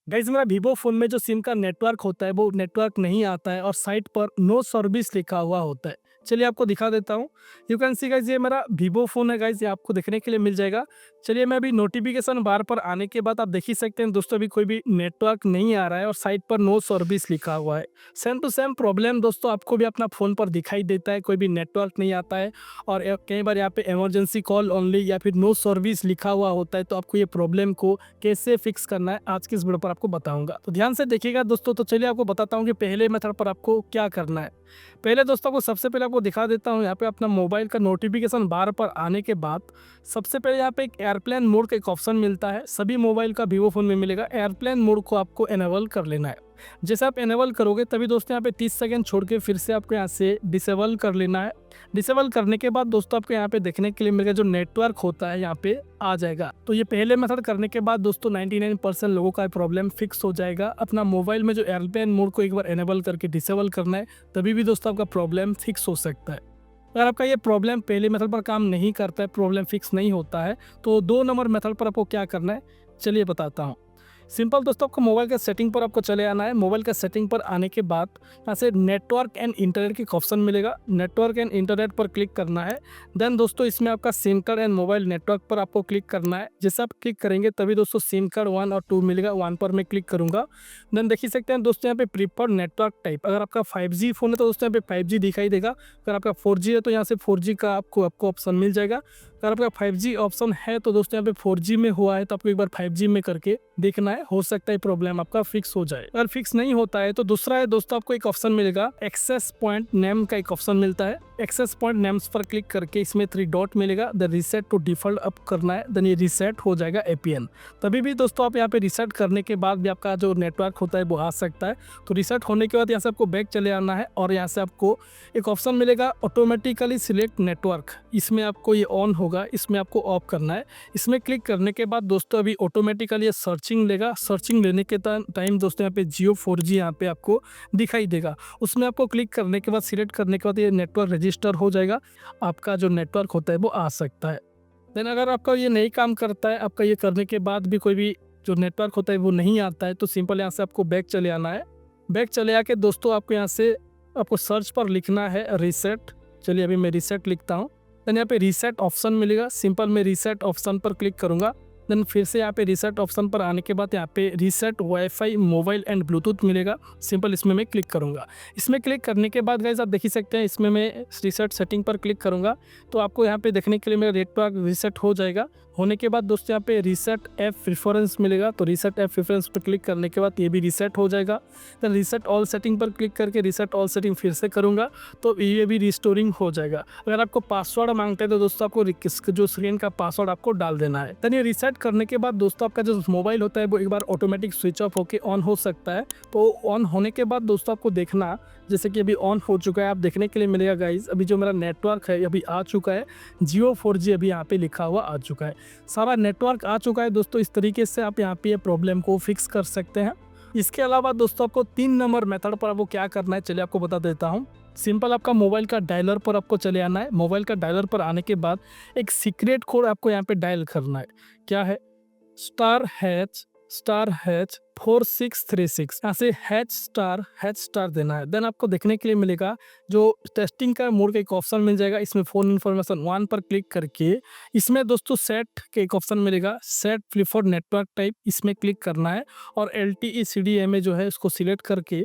Guys मेरा Vivo phone में जो सिम का नेटवर्क होता है वो नेटवर्क नहीं आता है और साइट पर नो सर्विस लिखा हुआ होता है। चलिए आपको दिखा देता हूँ। यू कैन सी गाइस ये मेरा वीवो फ़ोन है गाइस, ये आपको देखने के लिए मिल जाएगा। चलिए मैं अभी नोटिफ़िकेशन बार पर आने के बाद आप देख ही सकते हैं दोस्तों, अभी कोई भी नेटवर्क नहीं आ रहा है और साइट पर नो सर्विस लिखा हुआ है। सेम टू सेम प्रॉब्लम दोस्तों आपको भी अपना फ़ोन पर दिखाई देता है, कोई भी नेटवर्क नहीं आता है और कई बार यहाँ पे इमरजेंसी कॉल ओनली या फिर नो सर्विस लिखा हुआ होता है। तो आपको ये प्रॉब्लम को कैसे फिक्स करना है आज की इस वीडियो पर आपको बताऊंगा, तो ध्यान से देखिएगा दोस्तों। तो चलिए आपको बताता हूँ कि पहले मेथड पर आपको क्या करना है। पहले दोस्तों को सबसे पहले आपको दिखा देता हूँ, यहाँ पे अपना मोबाइल का नोटिफिकेशन बार पर आने के बाद सबसे पहले यहाँ पे एक एयरप्लेन मोड का एक ऑप्शन मिलता है, सभी मोबाइल का वीवो फोन में मिलेगा। एयरप्लेन मोड को आपको एनेबल कर लेना है। जैसे आप एनेबल करोगे तभी दोस्तों यहाँ पे 30 सेकंड छोड़ के फिर से आपको यहाँ से डिसेबल कर लेना है। डिसेबल करने के बाद दोस्तों आपको यहाँ पे देखने के लिए मिलेगा जो नेटवर्क होता है यहाँ पे आ जाएगा। तो ये पहले मेथड करने के बाद दोस्तों 99% लोगों का प्रॉब्लम फिक्स हो जाएगा। अपना मोबाइल में जो एयरप्लेन मोड को एक बार एनेबल करके डिसेबल करना है, तभी भी दोस्तों आपका प्रॉब्लम फिक्स हो सकता है। अगर आपका ये प्रॉब्लम पहले मेथड पर काम नहीं करता है, प्रॉब्लम फिक्स नहीं होता है, तो 2 नंबर मेथड पर आपको क्या करना है चलिए बताता हूँ। सिंपल दोस्तों, आपको मोबाइल के सेटिंग पर आपको चले आना है। मोबाइल का सेटिंग पर आने के बाद यहाँ से नेटवर्क एंड इंटरनेट की ऑप्शन मिलेगा, नेटवर्क एंड इंटरनेट पर क्लिक करना है। देन दोस्तों इसमें आपका SIM card and mobile network पर आपको क्लिक करना है। जैसे आप क्लिक करेंगे तभी दोस्तों सिम कार्ड 1 और 2 मिलेगा, 1 पर मैं क्लिक करूंगा। देन देख ही सकते हैं दोस्तों यहाँ पे प्रीफर्ड नेटवर्क टाइप, अगर आपका 5G फोन है तो दोस्तों यहाँ पे 5G दिखाई देगा। अगर आपका 4G है तो यहाँ से 4G का आपको ऑप्शन मिल जाएगा। अगर आपका 5G ऑप्शन है तो दोस्तों यहाँ पे 4G में हुआ है तो आपको एक बार 5G में करके देखना है, हो सकता है प्रॉब्लम आपका फिक्स हो जाए। अगर फिक्स नहीं होता है तो दूसरा है दोस्तों, आपको एक ऑप्शन मिलेगा एक्सेस पॉइंट नेम का एक ऑप्शन मिलता है। एक्सेस पॉइंट नेम्स पर क्लिक करके इसमें 3 डॉट मिलेगा, the reset to default up करना है। देन ये रीसेट हो जाएगा APN। तभी भी दोस्तों आप यहाँ पे रीसेट करने के बाद भी आपका जो नेटवर्क होता है वो आ सकता है। तो रीसेट होने के बाद यहाँ से आपको बैक चले आना है और यहाँ से आपको एक ऑप्शन मिलेगा ऑटोमेटिकली सिलेक्ट नेटवर्क, इसमें आपको ये ऑन होगा, इसमें आपको ऑफ करना है। इसमें क्लिक करने के बाद दोस्तों अभी ऑटोमेटिकली ये सर्चिंग लेगा। सर्चिंग लेने के टाइम दोस्तों यहाँ पे जियो 4G यहाँ पे आपको दिखाई देगा। उसमें आपको क्लिक करने के बाद सिलेक्ट करने के बाद ये नेटवर्क रजिस्टर हो जाएगा, आपका जो नेटवर्क होता है वो आ सकता है। देन अगर आपका ये नहीं काम करता है, आपका ये करने के बाद भी कोई भी जो नेटवर्क होता है वो नहीं आता है, तो सिंपल यहाँ से आपको बैक चले आना है। बैक चले आके दोस्तों आपको यहाँ से आपको सर्च पर लिखना है रीसेट। चलिए अभी मैं रीसेट लिखता हूँ। देन यहाँ पे रीसेट ऑप्शन मिलेगा, सिंपल मैं रीसेट ऑप्शन पर क्लिक करूँगा। देन फिर से यहाँ पे रीसेट ऑप्शन पर आने के बाद यहाँ पे reset wifi mobile and Bluetooth मिलेगा, सिंपल इसमें मैं क्लिक करूँगा। इसमें क्लिक करने के बाद गाइस आप देख ही सकते हैं, इसमें मैं रीसेट सेटिंग पर क्लिक करूँगा तो आपको यहाँ पे देखने के लिए मेरा नेटवर्क रीसेट हो जाएगा। होने के बाद दोस्तों यहाँ पे रीसेट ऐप प्रेफरेंस मिलेगा, तो रीसेट ऐप प्रेफरेंस पर क्लिक करने के बाद ये भी रीसेट हो जाएगा। देन रीसेट ऑल सेटिंग पर क्लिक करके रीसेट ऑल सेटिंग फिर से करूँगा तो ये भी रिस्टोरिंग हो जाएगा। अगर आपको पासवर्ड मांगते हैं तो दोस्तों आपको जो स्क्रीन का पासवर्ड आपको डाल देना है। देन ये रीसेट करने के बाद दोस्तों आपका जो मोबाइल होता है वो एक बार ऑटोमेटिक स्विच ऑफ होकर ऑन हो सकता है। तो ऑन होने के बाद दोस्तों आपको देखना, जैसे कि अभी ऑन हो चुका है, आप देखने के लिए मिलेगा गाइज अभी जो मेरा नेटवर्क है अभी आ चुका है, जियो 4G अभी यहाँ पे लिखा हुआ आ चुका है, सारा नेटवर्क आ चुका है दोस्तों। इस तरीके से आप यहाँ पे ये प्रॉब्लम को फिक्स कर सकते हैं। इसके अलावा दोस्तों आपको 3 नंबर मेथड पर आपको क्या करना है चलिए आपको बता देता हूँ। सिंपल आपका मोबाइल का डायलर पर आपको चले आना है। मोबाइल का डायलर पर आने के बाद एक सीक्रेट कोड आपको यहाँ पे डायल करना है। क्या है? *##* 4636, यहाँ से ### देना है। देन आपको देखने के लिए मिलेगा जो टेस्टिंग का मोड का एक ऑप्शन मिल जाएगा, इसमें फ़ोन इन्फॉर्मेशन 1 पर क्लिक करके इसमें दोस्तों सेट के एक ऑप्शन मिलेगा, सेट प्रीफर्ड नेटवर्क टाइप, इसमें क्लिक करना है और LTE CDMA जो है उसको सिलेक्ट करके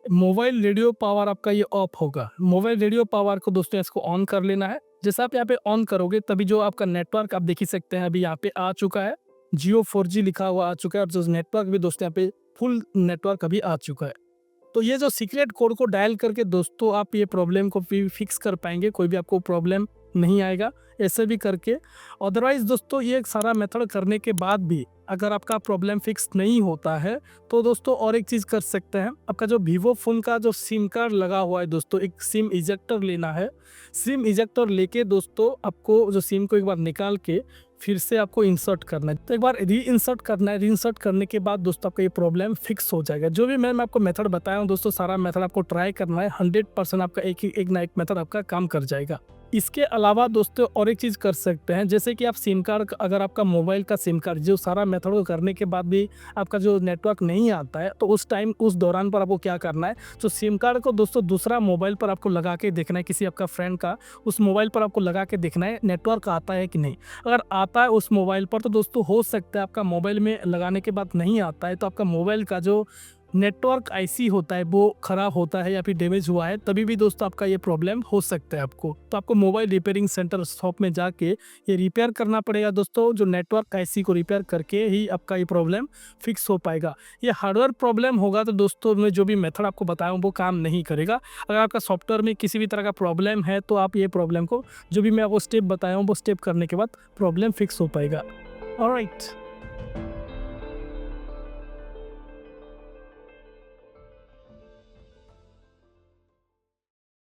मोबाइल रेडियो पावर आपका ये ऑफ होगा। मोबाइल रेडियो पावर को दोस्तों इसको ऑन कर लेना है। जैसे आप यहाँ पे ऑन करोगे तभी जो आपका नेटवर्क आप देख ही सकते हैं अभी यहाँ पे आ चुका है, जियो 4G लिखा हुआ आ चुका है और जो नेटवर्क भी दोस्तों यहाँ पे फुल नेटवर्क अभी आ चुका है। तो ये जो सीक्रेट कोड को डायल करके दोस्तों आप ये प्रॉब्लम को भी फिक्स कर पाएंगे, कोई भी आपको प्रॉब्लम नहीं आएगा ऐसे भी करके। अदरवाइज दोस्तों ये सारा मेथड करने के बाद भी अगर आपका प्रॉब्लम फिक्स नहीं होता है तो दोस्तों और एक चीज़ कर सकते हैं, आपका जो वीवो फ़ोन का जो सिम कार्ड लगा हुआ है दोस्तों, एक सिम इजेक्टर लेना है। सिम इजेक्टर लेके दोस्तों आपको जो सिम को एक बार निकाल के फिर से आपको इंसर्ट करना है, तो एक बार री इंसर्ट करना है। री इंसर्ट करने के बाद दोस्तों आपका ये प्रॉब्लम फिक्स हो जाएगा। जो भी मैं आपको मेथड बताया हूँ दोस्तों, सारा मेथड आपको ट्राई करना है, 100% आपका एक ना एक मेथड आपका काम कर जाएगा। इसके अलावा दोस्तों और एक चीज़ कर सकते हैं, जैसे कि आप सिम कार्ड अगर आपका मोबाइल का सिम कार्ड जो सारा मेथड को करने के बाद भी आपका जो नेटवर्क नहीं आता है, तो उस दौरान पर आपको क्या करना है, तो सिम कार्ड को दोस्तों दूसरा मोबाइल पर आपको लगा के देखना है, किसी आपका फ्रेंड का उस मोबाइल पर आपको लगा के देखना है नेटवर्क आता है कि नहीं। अगर आता है उस मोबाइल पर तो दोस्तों हो सकता है आपका मोबाइल में लगाने के बाद नहीं आता है, तो आपका मोबाइल का जो नेटवर्क आईसी होता है वो ख़राब होता है या फिर डैमेज हुआ है, तभी भी दोस्तों आपका ये प्रॉब्लम हो सकता है आपको। तो आपको मोबाइल रिपेयरिंग सेंटर शॉप में जाके ये रिपेयर करना पड़ेगा दोस्तों, जो नेटवर्क आईसी को रिपेयर करके ही आपका ये प्रॉब्लम फिक्स हो पाएगा। ये हार्डवेयर प्रॉब्लम होगा तो दोस्तों मैं जो भी मेथड आपको बताया हूँ वो काम नहीं करेगा। अगर आपका सॉफ्टवेयर में किसी भी तरह का प्रॉब्लम है तो आप ये प्रॉब्लम को जो भी मैं आपको स्टेप बताया हूँ वो स्टेप करने के बाद प्रॉब्लम फिक्स हो पाएगा। ऑलराइट।